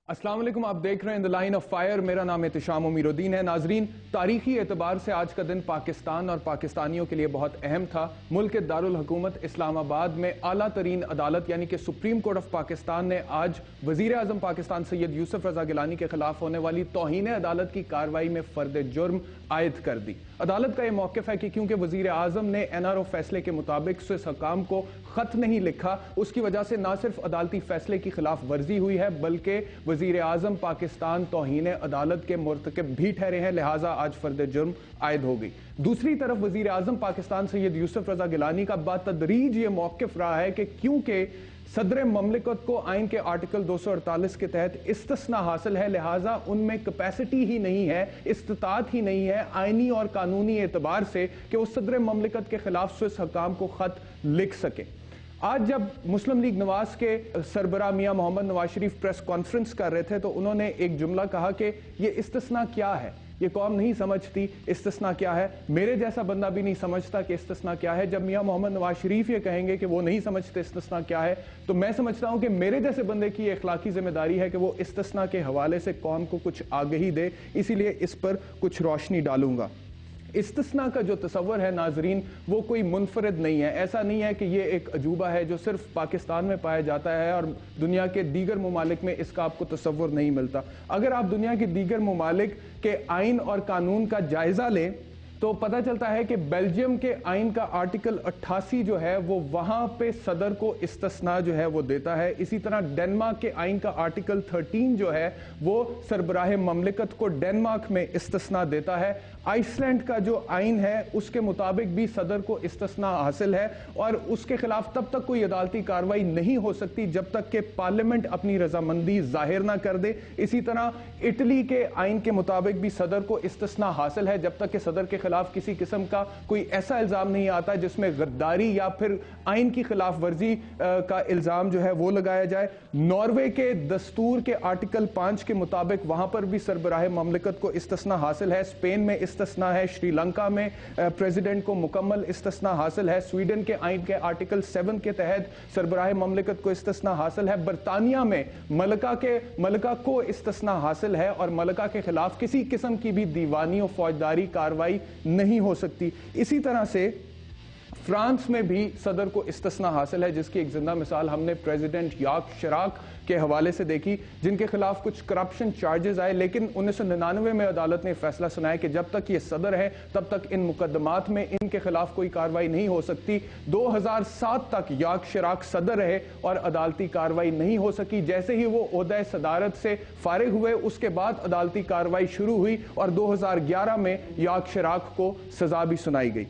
السلام علیکم، آپ دیکھ رہے ہیں دی لائن آف فائر۔ میرا نام احتشام امیرالدین ہے۔ ناظرین، تاریخی اعتبار سے آج کا دن پاکستان اور پاکستانیوں کے لیے بہت اہم تھا۔ ملک کے دارالحکومت اسلام آباد میں اعلیٰ ترین عدالت یعنی کہ سپریم کورٹ آف پاکستان نے آج وزیر اعظم پاکستان سید یوسف رضا گیلانی کے خلاف ہونے والی توہین عدالت کی کارروائی میں فرد جرم عائد کر دی۔ عدالت کا یہ موقف ہے کہ کیونکہ وزیر اعظم نے NRO فیصلے کے مطابق سوئس حکام کو خط نہیں لکھا، اس کی وجہ سے نہ صرف عدالتی فیصلے کی خلاف ورزی ہوئی ہے بلکہ وزیر اعظم پاکستان توہین عدالت کے مرتکب بھی ٹھہرے ہیں، لہٰذا آج فرد جرم عائد ہو گئی۔ دوسری طرف وزیر اعظم پاکستان سید یوسف رضا گیلانی کا بتدریج یہ موقف رہا ہے کہ کیونکہ صدر مملکت کو آئین کے آرٹیکل 248 کے تحت استثناء حاصل ہے، لہٰذا ان میں کیپیسٹی ہی نہیں ہے، استطاعت ہی نہیں ہے آئینی اور قانونی اعتبار سے کہ وہ صدر مملکت کے خلاف سوئس حکام کو خط لکھ سکے۔ آج جب مسلم لیگ نواز کے سربراہ میاں محمد نواز شریف پریس کانفرنس کر رہے تھے تو انہوں نے ایک جملہ کہا کہ یہ استثناء کیا ہے، یہ قوم نہیں سمجھتی استثناء کیا ہے، میرے جیسا بندہ بھی نہیں سمجھتا کہ استثناء کیا ہے۔ جب میاں محمد نواز شریف یہ کہیں گے کہ وہ نہیں سمجھتے استثناء کیا ہے تو میں سمجھتا ہوں کہ میرے جیسے بندے کی اخلاقی ذمہ داری ہے کہ وہ استثناء کے حوالے سے قوم کو کچھ آگہی دے، اسی لیے اس پر کچھ روشنی ڈالوں گا۔ استثناء کا جو تصور ہے ناظرین وہ کوئی منفرد نہیں ہے، ایسا نہیں ہے کہ یہ ایک عجوبہ ہے جو صرف پاکستان میں پایا جاتا ہے اور دنیا کے دیگر ممالک میں اس کا آپ کو تصور نہیں ملتا۔ اگر آپ دنیا کے دیگر ممالک کے آئین اور قانون کا جائزہ لیں تو پتہ چلتا ہے کہ بیلجیم کے آئین کا آرٹیکل 88 جو ہے وہ وہاں پہ صدر کو استثناء جو ہے وہ دیتا ہے۔ اسی طرح ڈنمارک کے آئین کا آرٹیکل 13 جو ہے وہ سربراہ مملکت کو ڈنمارک میں استثناء دیتا ہے۔ آئس لینڈ کا جو آئین ہے اس کے مطابق بھی صدر کو استثناء حاصل ہے اور اس کے خلاف تب تک کوئی عدالتی کارروائی نہیں ہو سکتی جب تک کہ پارلیمنٹ اپنی رضامندی ظاہر نہ کر دے۔ اسی طرح اٹلی کے آئین کے مطابق بھی صدر کو استثناء حاصل ہے جب تک کہ صدر کے خلاف کسی قسم کا کوئی ایسا الزام نہیں آتا جس میں غداری یا پھر آئین کی خلاف ورزی کا الزام جو ہے وہ لگایا جائے۔ ناروے کے دستور کے آرٹیکل 5 کے مطابق وہاں پر بھی سربراہ مملکت کو استثناء حاصل ہے۔ اسپین میں استثناء ہے، شری لنکا میں پریزیڈنٹ کو مکمل استثناء حاصل ہے، سویڈن کے آئین کے آرٹیکل 7 کے تحت سربراہ مملکت کو استثناء حاصل ہے، برطانیہ میں ملکہ کو استثناء حاصل ہے اور ملکہ کے خلاف کسی قسم کی بھی دیوانی و فوجداری کارروائی نہیں ہو سکتی۔ اسی طرح سے فرانس میں بھی صدر کو استثناء حاصل ہے جس کی ایک زندہ مثال ہم نے پریزیڈنٹ یاک شراک کے حوالے سے دیکھی جن کے خلاف کچھ کرپشن چارجز آئے، لیکن 1999 میں عدالت نے فیصلہ سنایا کہ جب تک یہ صدر ہے تب تک ان مقدمات میں ان کے خلاف کوئی کارروائی نہیں ہو سکتی۔ 2007 تک یاک شراک صدر رہے اور عدالتی کارروائی نہیں ہو سکی۔ جیسے ہی وہ عہدہ صدارت سے فارغ ہوئے اس کے بعد عدالتی کارروائی شروع ہوئی اور 2011 میں یاک شراک کو سزا بھی سنائی گئی۔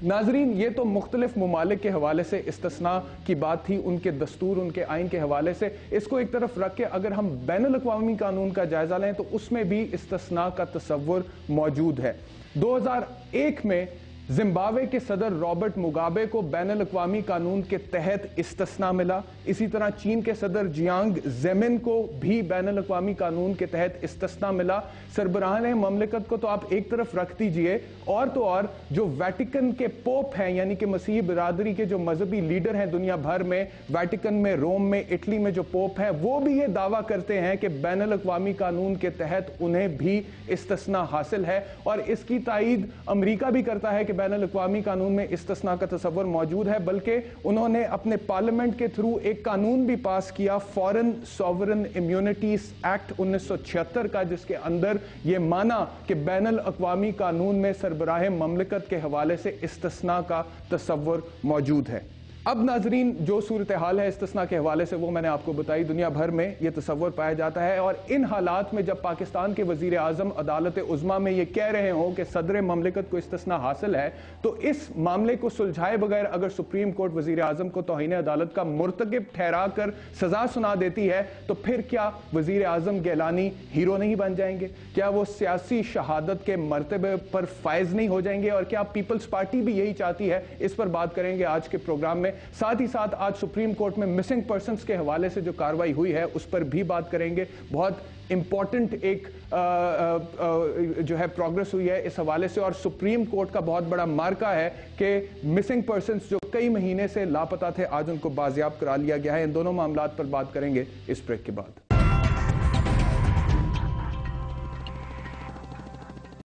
ناظرین، یہ تو مختلف ممالک کے حوالے سے استثناء کی بات تھی، ان کے دستور، ان کے آئین کے حوالے سے۔ اس کو ایک طرف رکھ کے اگر ہم بین الاقوامی قانون کا جائزہ لیں تو اس میں بھی استثناء کا تصور موجود ہے۔ 2001 میں زمبابوے کے صدر رابرٹ مگابے کو بین الاقوامی قانون کے تحت استثناء ملا۔ اسی طرح چین کے صدر جیانگ زیمن کو بھی بین الاقوامی قانون کے تحت استثناء ملا۔ سربراہان مملکت کو تو آپ ایک طرف رکھ دیجئے، اور تو اور جو ویٹیکن کے پوپ ہیں یعنی کہ مسیحی برادری کے جو مذہبی لیڈر ہیں دنیا بھر میں، ویٹیکن میں، روم میں، اٹلی میں جو پوپ ہیں، وہ بھی یہ دعویٰ کرتے ہیں کہ بین الاقوامی قانون کے تحت انہیں بھی استثناء حاصل ہے، اور اس کی تائید امریکہ بھی کرتا ہے کہ بین الاقوامی قانون میں استثناء کا تصور موجود ہے، بلکہ انہوں نے اپنے پارلیمنٹ کے تھرو ایک قانون بھی پاس کیا، فارن سوورن امیونٹیز ایکٹ 1976 کا، جس کے اندر یہ مانا کہ بین الاقوامی قانون میں سربراہ مملکت کے حوالے سے استثناء کا تصور موجود ہے۔ اب ناظرین، جو صورتحال ہے استثناء کے حوالے سے وہ میں نے آپ کو بتائی، دنیا بھر میں یہ تصور پایا جاتا ہے، اور ان حالات میں جب پاکستان کے وزیر اعظم عدالت عظمیٰ میں یہ کہہ رہے ہوں کہ صدر مملکت کو استثناء حاصل ہے، تو اس معاملے کو سلجھائے بغیر اگر سپریم کورٹ وزیر اعظم کو توہین عدالت کا مرتکب ٹھہرا کر سزا سنا دیتی ہے تو پھر کیا وزیر اعظم گیلانی ہیرو نہیں بن جائیں گے؟ کیا وہ سیاسی شہادت کے مرتبے پر فائز نہیں ہو جائیں گے؟ اور کیا پیپلز پارٹی بھی یہی چاہتی ہے؟ اس پر بات کریں گے آج کے پروگرام میں۔ ساتھ ہی ساتھ آج سپریم کورٹ میں مسنگ پرسنز کے حوالے سے جو کارروائی ہوئی ہے اس پر بھی بات کریں گے۔ بہت امپورٹنٹ ایک جو ہے پروگرس ہوئی ہے اس حوالے سے، اور سپریم کورٹ کا بہت بڑا مارکہ ہے کہ مسنگ پرسنز جو کئی مہینے سے لاپتہ تھے آج ان کو بازیاب کرا لیا گیا ہے۔ ان دونوں معاملات پر بات کریں گے اس بریک کے بعد۔